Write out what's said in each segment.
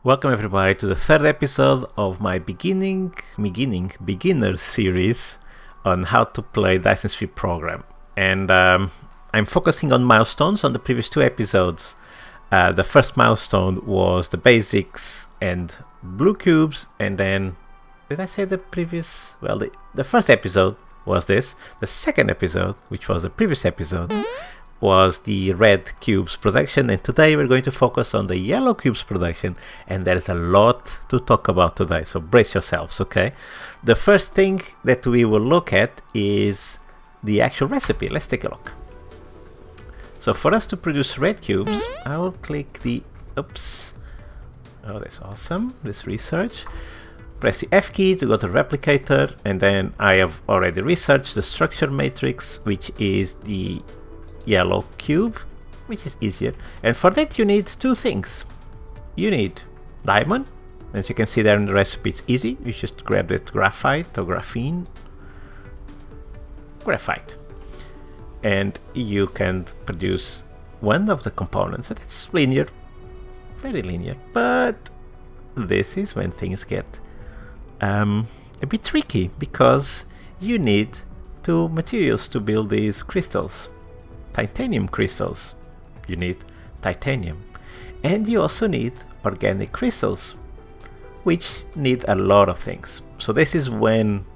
Welcome everybody to the third episode of my beginner series on how to play Dyson Sphere Program. And I'm focusing on milestones on the previous two episodes. The first milestone was the basics and blue cubes, and then, did I say the previous? Well, the first episode was this. The second episode, which was the previous episode, was the red cubes production, and today we're going to focus on the yellow cubes production, and there's a lot to talk about today, so brace yourselves. Okay, the first thing that we will look at is the actual recipe. Let's take a look. So for us to produce red cubes, I will click the that's awesome, this research. Press the F key to go to replicator, and then I have already researched the structure matrix, which is the yellow cube, which is easier. And for that you need two things. You need diamond. As you can see there in the recipe, it's easy. You just grab that graphite or graphite, and you can produce one of the components. And it's linear, very linear. But this is when things get a bit tricky, because you need two materials to build these crystals. Titanium crystals. You need titanium, and you also need organic crystals, which need a lot of things. So this is when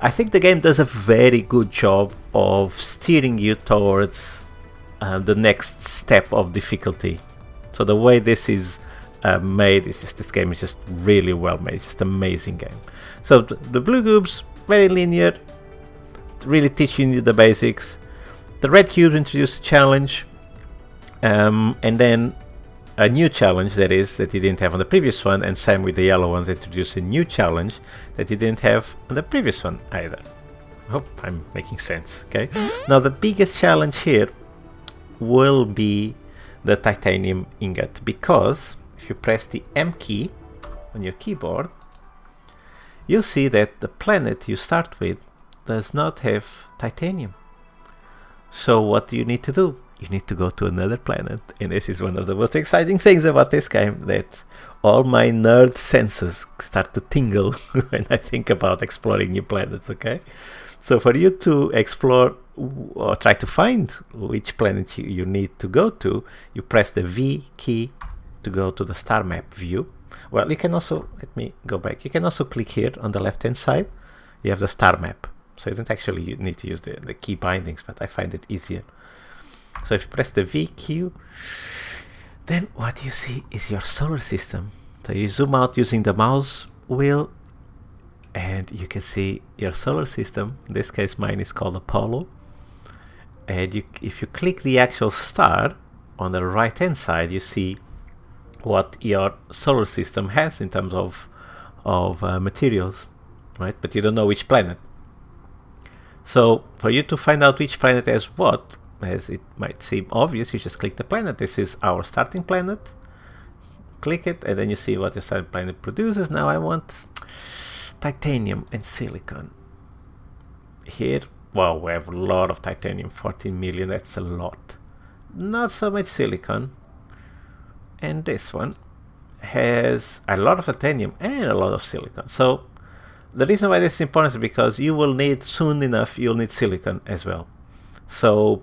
I think the game does a very good job of steering you towards the next step of difficulty. So the way this is made, is just, this game is just really well made. It's just an amazing game. So the blue cubes, very linear, really teaching you the basics. The red cubes introduced a challenge, and then a new challenge that you didn't have on the previous one, and same with the yellow ones, introduced a new challenge that you didn't have on the previous one either. I hope I'm making sense. Okay. Now the biggest challenge here will be the titanium ingot, because if you press the M key on your keyboard, you'll see that the planet you start with does not have titanium. So what do you need to do? You need to go to another planet, and this is one of the most exciting things about this game, that all my nerd senses start to tingle when I think about exploring new planets. Okay, so for you to explore or try to find which planet you need to go to, you press the V key to go to the star map view. Well, you can also, let me go back, you can also click here on the left hand side. You have the star map. So you don't actually need to use the key bindings, but I find it easier. So if you press the V key, then what you see is your solar system. So you zoom out using the mouse wheel, and you can see your solar system. In this case, mine is called Apollo. And if you click the actual star on the right hand side, you see what your solar system has in terms of materials, right? But you don't know which planet. So for you to find out which planet has what, as it might seem obvious, you just click the planet. This is our starting planet. Click it, and then you see what your starting planet produces. Now I want titanium and silicon. Here, wow, we have a lot of titanium, 14 million, that's a lot. Not so much silicon. And this one has a lot of titanium and a lot of silicon. So the reason why this is important is because you will need, soon enough, you'll need silicon as well. So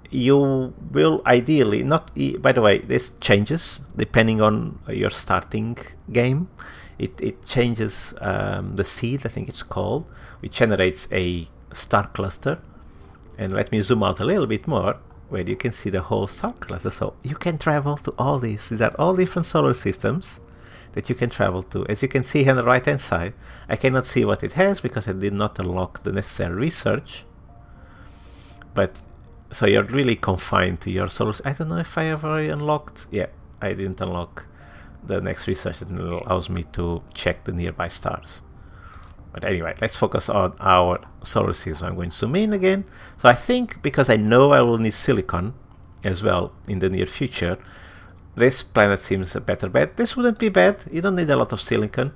you will ideally not, by the way, this changes depending on your starting game. It changes the seed, I think it's called, which generates a star cluster. And let me zoom out a little bit more, where you can see the whole star cluster. So you can travel to all these. These are all different solar systems that you can travel to. As you can see here on the right hand side, I cannot see what it has because I did not unlock the necessary research. But so you're really confined to your solar. I don't know if I have already unlocked. Yeah, I didn't unlock the next research that allows me to check the nearby stars. But anyway, let's focus on our solar system. I'm going to zoom in again. So I think, because I know I will need silicon as well in the near future, this planet seems a better bet. This wouldn't be bad. You don't need a lot of silicon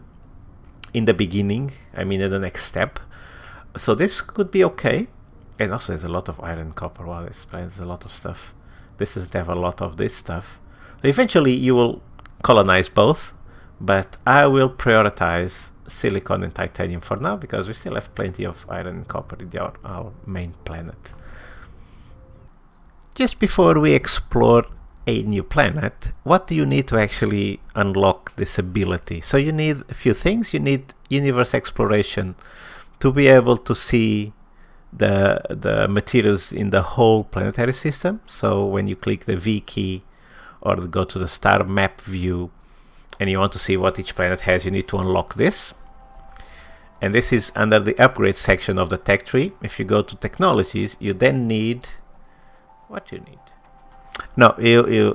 in the beginning, I mean in the next step. So this could be okay. And also there's a lot of iron and copper. Wow, this planet has a lot of stuff. This doesn't have a lot of this stuff. So eventually you will colonize both, but I will prioritize silicon and titanium for now because we still have plenty of iron and copper in our main planet. Just before we explore a new planet, what do you need to actually unlock this ability? So you need a few things. You need universe exploration to be able to see the materials in the whole planetary system. So when you click the V key or go to the star map view and you want to see what each planet has, you need to unlock this. And this is under the upgrade section of the tech tree. If you go to technologies, you then need what you need. No,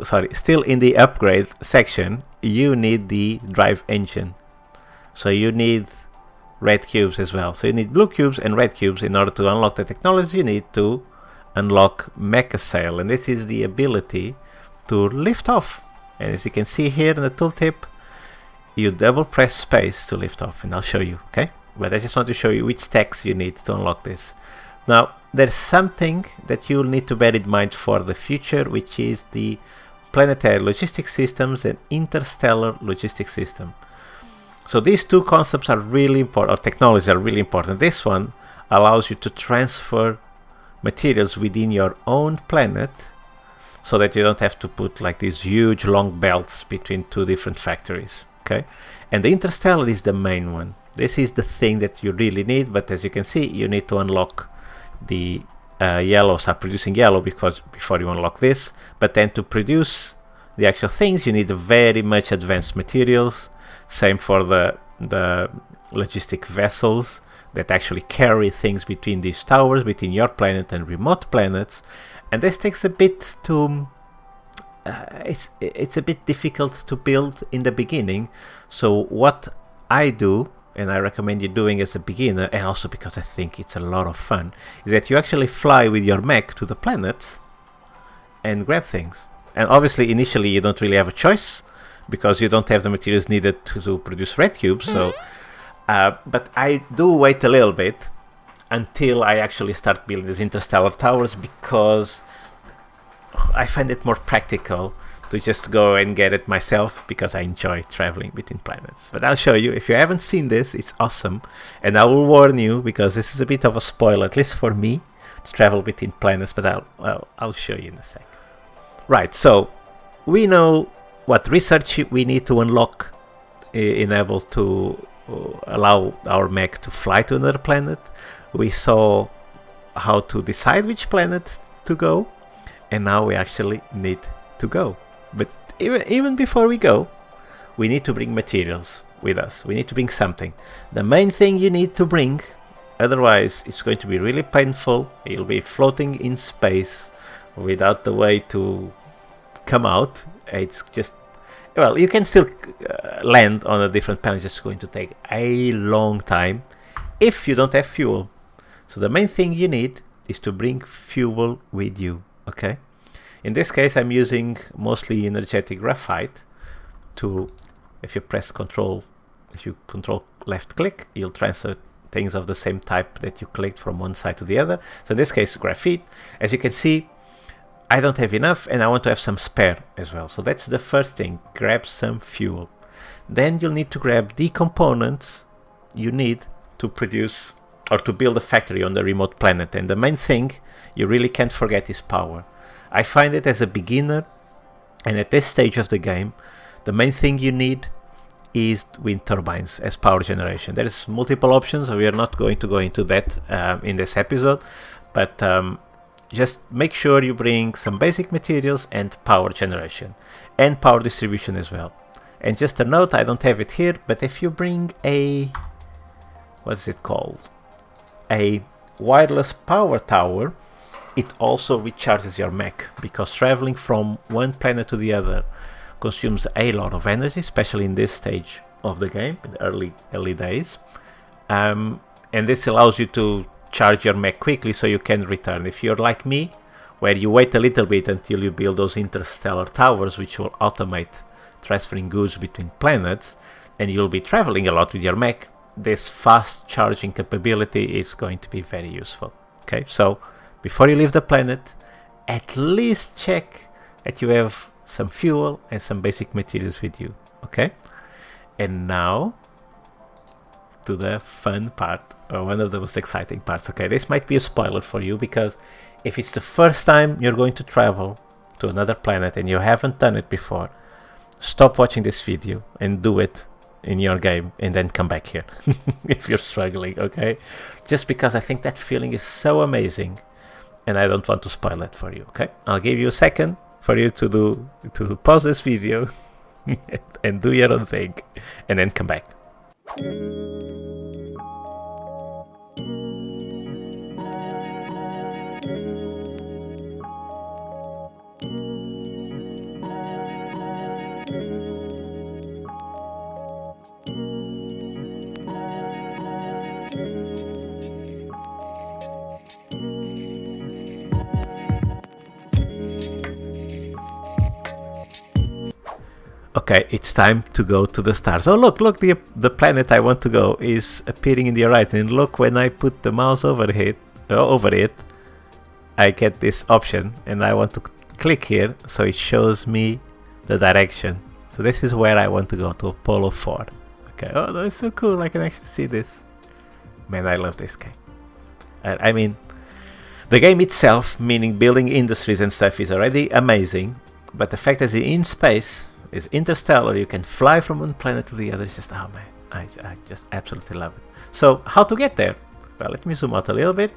sorry, still in the upgrade section, you need the drive engine. So you need red cubes as well. So you need blue cubes and red cubes in order to unlock the technology. You need to unlock Mecha Sail, and this is the ability to lift off. And as you can see here in the tooltip, you double press space to lift off, and I'll show you, okay? But I just want to show you which techs you need to unlock this. Now, there's something that you'll need to bear in mind for the future, which is the planetary logistics systems and interstellar logistics system. So these two concepts are really important, or technologies are really important. This one allows you to transfer materials within your own planet so that you don't have to put like these huge long belts between two different factories, okay? And the interstellar is the main one. This is the thing that you really need, but as you can see, you need to unlock the yellows are producing yellow because before you unlock this, but then to produce the actual things you need very much advanced materials. Same for the logistic vessels that actually carry things between these towers, between your planet and remote planets, and this takes a bit to it's a bit difficult to build in the beginning. So what I do, and I recommend you doing as a beginner, and also because I think it's a lot of fun, is that you actually fly with your mech to the planets and grab things. And obviously initially you don't really have a choice because you don't have the materials needed to produce red cubes. So but I do wait a little bit until I actually start building these interstellar towers, because I find it more practical to just go and get it myself, because I enjoy traveling between planets. But I'll show you. If you haven't seen this, it's awesome, and I will warn you because this is a bit of a spoiler, at least for me, to travel between planets, but I'll show you in a sec. Right, so we know what research we need to unlock in able to allow our mech to fly to another planet. We saw how to decide which planet to go, and now we actually need to go. But even before we go, we need to bring materials with us. We need to bring something. The main thing you need to bring, otherwise it's going to be really painful. You'll be floating in space without the way to come out. It's just, well, you can still land on a different planet, just going to take a long time if you don't have fuel. So the main thing you need is to bring fuel with you, okay? In this case, I'm using mostly energetic graphite to, if you press control, if you control left click, you'll transfer things of the same type that you clicked from one side to the other. So in this case, graphite. As you can see, I don't have enough and I want to have some spare as well. So that's the first thing, grab some fuel. Then you'll need to grab the components you need to produce or to build a factory on the remote planet. And the main thing you really can't forget is power. I find it as a beginner, and at this stage of the game, the main thing you need is wind turbines as power generation. There's multiple options, so we are not going to go into that in this episode, but just make sure you bring some basic materials and power generation, and power distribution as well. And just a note, I don't have it here, but if you bring a, what is it called? A wireless power tower, it also recharges your mech, because traveling from one planet to the other consumes a lot of energy, especially in this stage of the game, in the early days. And this allows you to charge your mech quickly so you can return. If you're like me, where you wait a little bit until you build those interstellar towers, which will automate transferring goods between planets, and you'll be traveling a lot with your mech, this fast charging capability is going to be very useful. Okay, so before you leave the planet, at least check that you have some fuel, and some basic materials with you. Okay? And now to the fun part, or one of the most exciting parts. Okay, this might be a spoiler for you, because if it's the first time you're going to travel to another planet and you haven't done it before, stop watching this video and do it in your game, and then come back here if you're struggling. Okay, just because I think that feeling is so amazing, and I don't want to spoil it for you. Okay, I'll give you a second for you to pause this video and do your own thing, and then come back. Okay, it's time to go to the stars. Oh, look, the planet I want to go is appearing in the horizon. And look, when I put the mouse over it, I get this option, and I want to click here, so it shows me the direction. So this is where I want to go, to Apollo 4. Okay, oh, that's so cool, I can actually see this. Man, I love this game. I mean, the game itself, meaning building industries and stuff, is already amazing, but the fact that it's in space, is interstellar, you can fly from one planet to the other. It's just, oh man, I just absolutely love it. So how to get there? Well, let me zoom out a little bit.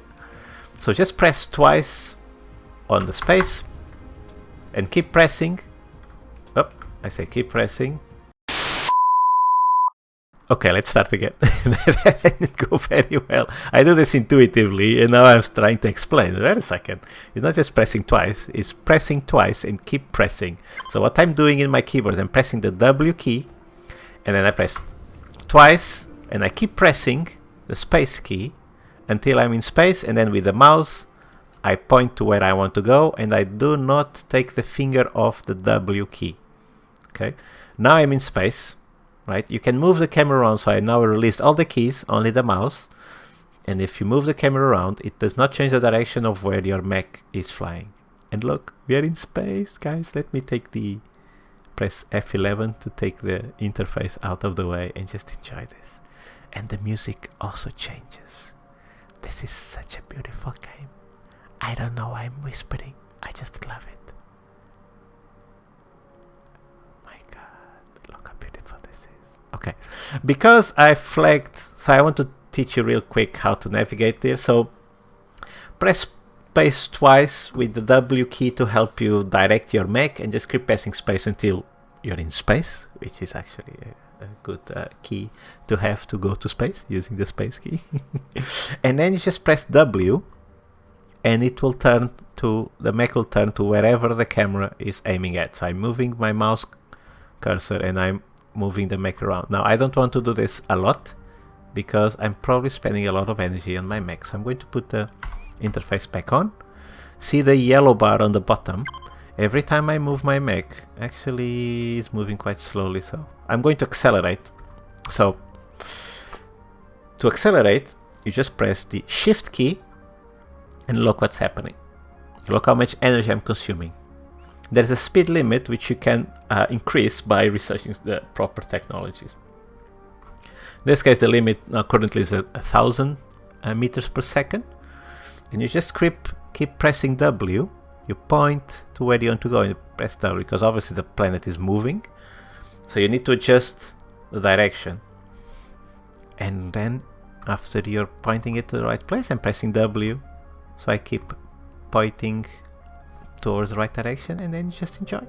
So just press twice on the space and keep pressing. Oh, I say keep pressing. Okay, let's start again. That didn't go very well. I do this intuitively, and now I'm trying to explain. Wait a second. It's not just pressing twice, it's pressing twice and keep pressing. So what I'm doing in my keyboard, I'm pressing the W key, and then I press twice, and I keep pressing the space key until I'm in space, and then with the mouse, I point to where I want to go, and I do not take the finger off the W key. Okay, now I'm in space. Right, you can move the camera around, so I now released all the keys, only the mouse. And if you move the camera around, it does not change the direction of where your mech is flying. And look, we are in space, guys. Let me press F11 to take the interface out of the way and just enjoy this. And the music also changes. This is such a beautiful game. I don't know why I'm whispering. I just love it. Okay, because I flagged, so I want to teach you real quick how to navigate there. So press space twice with the W key to help you direct your mech, and just keep pressing space until you're in space, which is actually a good key to have to go to space, using the space key. And then you just press W, and it will turn to, the mech will turn to wherever the camera is aiming at. So I'm moving my mouse cursor, and I'm moving the mech around. Now I don't want to do this a lot, because I'm probably spending a lot of energy on my mech. So I'm going to put the interface back on. See the yellow bar on the bottom? Every time I move my mech, actually it's moving quite slowly, so I'm going to accelerate. So to accelerate, you just press the shift key, and look what's happening. Look how much energy I'm consuming. There's a speed limit which you can increase by researching the proper technologies. In this case, the limit currently is 1,000 meters per second. And you just keep pressing W. You point to where you want to go, and you press W, because obviously the planet is moving. So you need to adjust the direction. And then after you're pointing it to the right place, I'm pressing W. So I keep pointing towards the right direction, and then just enjoy.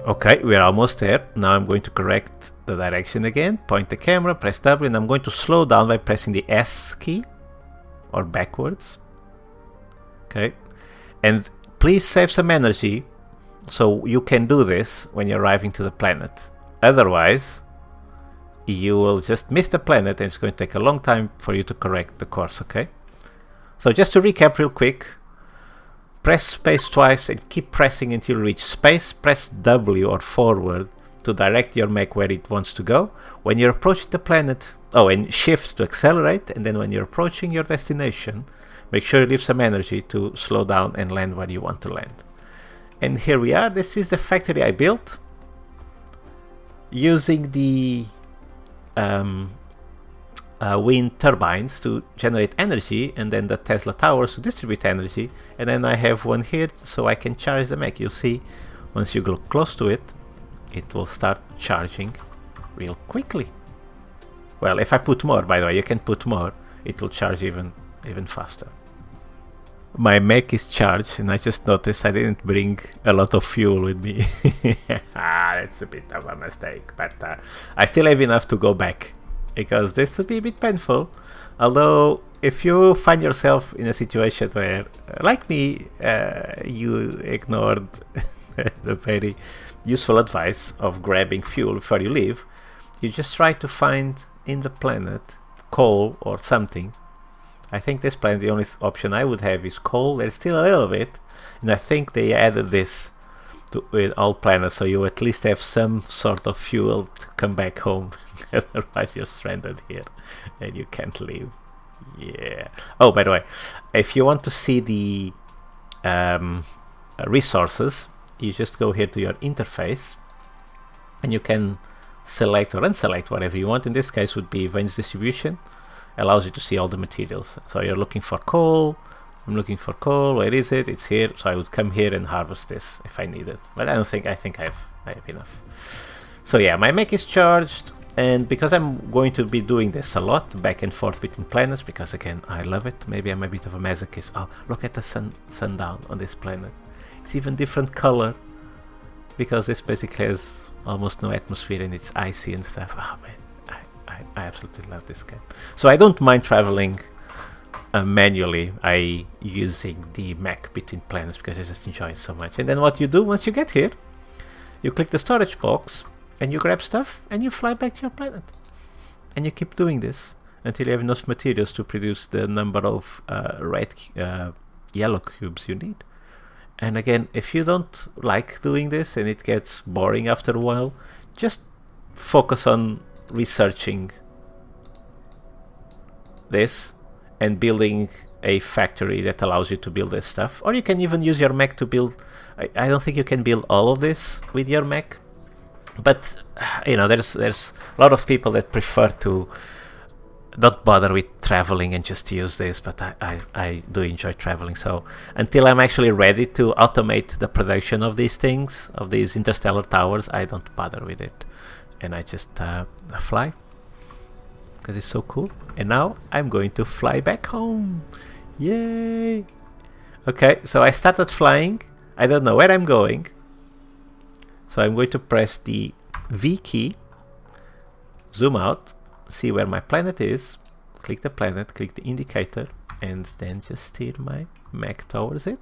Okay, we are almost there. Now I'm going to correct the direction again, point the camera, press W, and I'm going to slow down by pressing the S key, or backwards. Okay, and please save some energy so you can do this when you're arriving to the planet. Otherwise, you will just miss the planet, and it's going to take a long time for you to correct the course. Okay, so just to recap real quick, Press space twice and keep pressing until you reach space. Press W or forward to direct your mech where it wants to go. When you're approaching the planet, and shift to accelerate, and then when you're approaching your destination, make sure you leave some energy to slow down and land where you want to land. And here we are. This is the factory I built using the wind turbines to generate energy, and then the Tesla towers to distribute energy. And then I have one here so I can charge the mech. You'll see once you go close to it, it will start charging real quickly. Well, if I put more, by the way, you can put more, it will charge even faster. My mech is charged, and I just noticed I didn't bring a lot of fuel with me. That's a bit of a mistake, but I still have enough to go back, because this would be a bit painful. Although, if you find yourself in a situation where, like me, you ignored the very useful advice of grabbing fuel before you leave, you just try to find in the planet coal or something. I think this planet, the only option I would have is coal. There's still a little bit, and I think they added this with all planets, so you at least have some sort of fuel to come back home. Otherwise you're stranded here and you can't leave. Yeah. Oh, by the way, if you want to see the resources, you just go here to your interface, and you can select or unselect whatever you want. In this case would be range distribution. Allows you to see all the materials. So you're looking for coal. I'm looking for coal. Where is it? It's here. So I would come here and harvest this if I need it. But I think I have enough. So yeah, my mech is charged, and because I'm going to be doing this a lot, back and forth between planets, because again I love it. Maybe I'm a bit of a masochist. Oh, look at the sundown on this planet. It's even different color, because this basically has almost no atmosphere and it's icy and stuff. Oh man, I absolutely love this game. So I don't mind traveling manually, using the mech between planets, because I just enjoy it so much. And then what you do once you get here, you click the storage box and you grab stuff and you fly back to your planet. And you keep doing this until you have enough materials to produce the number of yellow cubes you need. And again, if you don't like doing this and it gets boring after a while, just focus on researching this and building a factory that allows you to build this stuff. Or you can even use your mech to build. I don't think you can build all of this with your mech, but you know, there's a lot of people that prefer to not bother with traveling and just use this, but I do enjoy traveling. So until I'm actually ready to automate the production of these things, of these interstellar towers, I don't bother with it, and I just fly, because it's so cool. And now I'm going to fly back home. Yay! Okay, so I started flying. I don't know where I'm going, so I'm going to press the V key, zoom out, see where my planet is, click the planet, click the indicator, and then just steer my mech towards it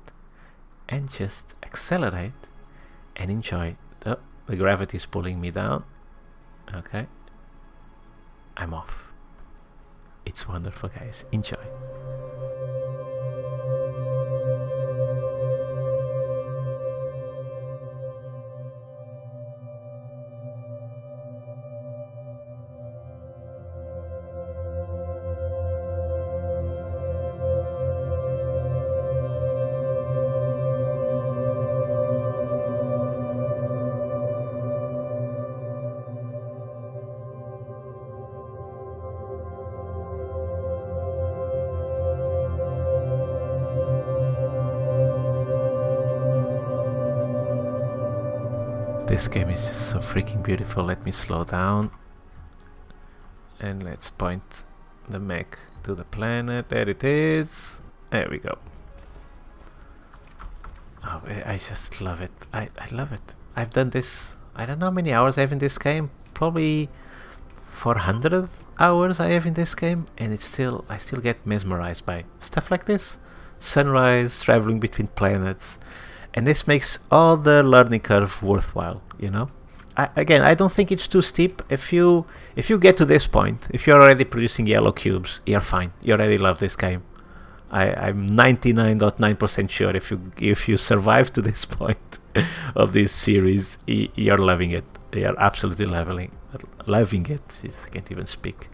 and just accelerate and enjoy. Oh, the gravity is pulling me down. Okay, I'm off. It's wonderful, guys. Enjoy. This game is just so freaking beautiful. Let me slow down and let's point the mech to the planet. There it is. There we go. Oh, I just love it. I love it. I've done this, I don't know how many hours I have in this game. Probably 400 hours I have in this game, and I still get mesmerized by stuff like this. Sunrise, traveling between planets. And this makes all the learning curve worthwhile, you know. I don't think it's too steep. If you get to this point, if you're already producing yellow cubes, you're fine. You already love this game. I'm 99.9% sure if you survive to this point of this series, you're loving it. You're absolutely loving it. Jeez, I can't even speak.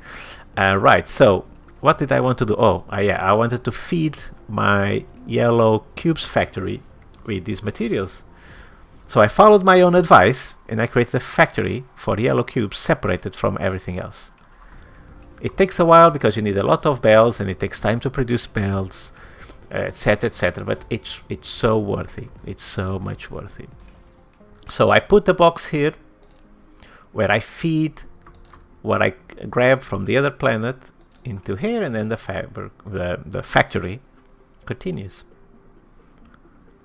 Right, so what did I want to do? I wanted to feed my yellow cubes factory with these materials. So I followed my own advice and I created a factory for yellow cubes separated from everything else. It takes a while because you need a lot of bells and it takes time to produce bells, etc, etc, but it's so worthy. It's so much worthy. So I put the box here where I feed what I grab from the other planet into here, and then the factory continues.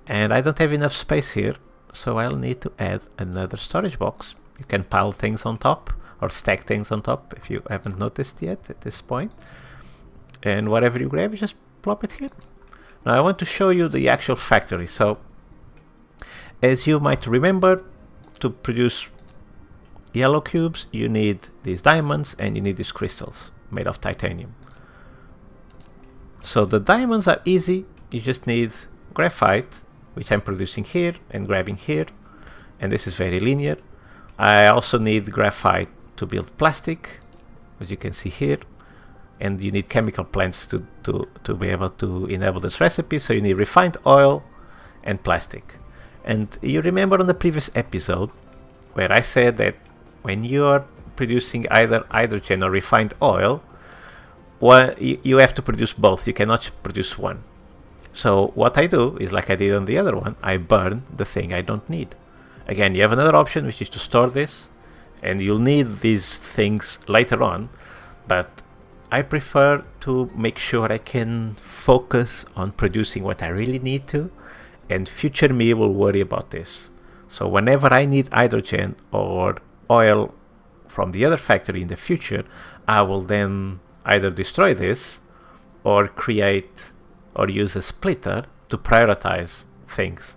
And I don't have enough space here, so I'll need to add another storage box. You can pile things on top or stack things on top if you haven't noticed yet at this point. And whatever you grab, you just plop it here. Now I want to show you the actual factory. So as you might remember, to produce yellow cubes, you need these diamonds and you need these crystals made of titanium. So the diamonds are easy. You just need graphite, which I'm producing here and grabbing here, and this is very linear. I also need graphite to build plastic, as you can see here, and you need chemical plants to be able to enable this recipe. So you need refined oil and plastic. And you remember on the previous episode where I said that when you are producing either hydrogen or refined oil, well, you have to produce both. You cannot produce one. So what I do is, like I did on the other one, I burn the thing I don't need. Again, you have another option, which is to store this, and you'll need these things later on, but I prefer to make sure I can focus on producing what I really need to, and future me will worry about this. So whenever I need hydrogen or oil from the other factory in the future, I will then either destroy this or create or use a splitter to prioritize things.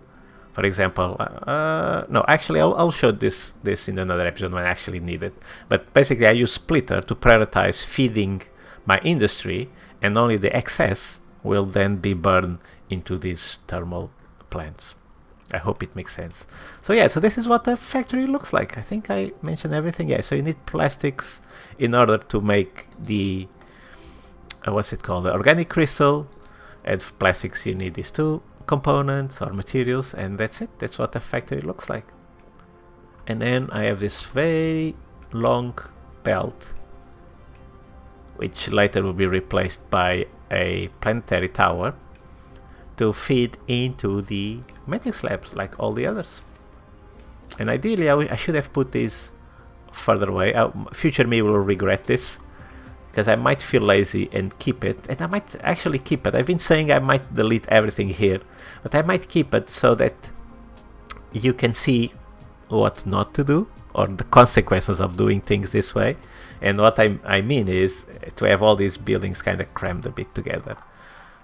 For example, no, actually I'll show this in another episode when I actually need it. But basically I use splitter to prioritize feeding my industry, and only the excess will then be burned into these thermal plants. I hope it makes sense. So yeah, so this is what the factory looks like. I think I mentioned everything. Yeah, so you need plastics in order to make the what's it called, the organic crystal, and for plastics you need these two components or materials, and that's it. That's what the factory looks like. And then I have this very long belt, which later will be replaced by a planetary tower to feed into the matrix labs like all the others. And ideally I should have put these further away. Future me will regret this, because I might feel lazy and keep it, and I might actually keep it. I've been saying I might delete everything here, but I might keep it so that you can see what not to do or the consequences of doing things this way. And what I mean is to have all these buildings kind of crammed a bit together,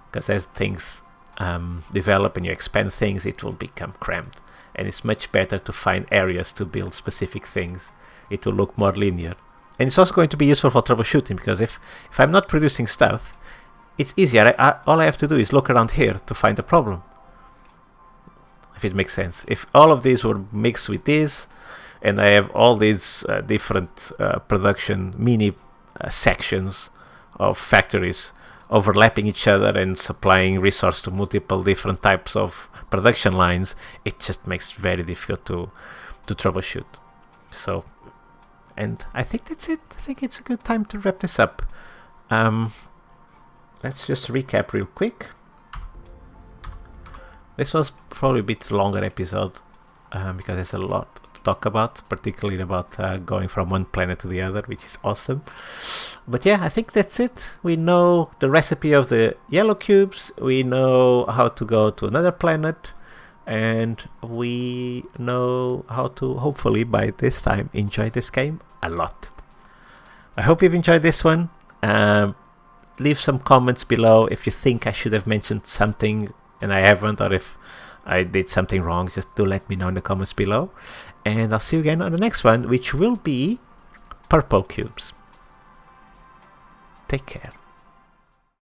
because as things develop and you expand things, it will become cramped, and it's much better to find areas to build specific things. It will look more linear. And it's also going to be useful for troubleshooting, because if I'm not producing stuff, it's easier. All I have to do is look around here to find the problem, if it makes sense. If all of these were mixed with this, and I have all these different production mini sections of factories overlapping each other and supplying resource to multiple different types of production lines, it just makes it very difficult to troubleshoot. So, and I think that's it. I think it's a good time to wrap this up. Let's just recap real quick. This was probably a bit longer episode because there's a lot to talk about, particularly about going from one planet to the other, which is awesome. But yeah, I think that's it. We know the recipe of the yellow cubes, we know how to go to another planet, and we know how to, hopefully by this time, enjoy this game a lot. I hope you've enjoyed this one. Leave some comments below if you think I should have mentioned something and I haven't, or if I did something wrong, just do let me know in the comments below. And I'll see you again on the next one, which will be purple cubes. Take care.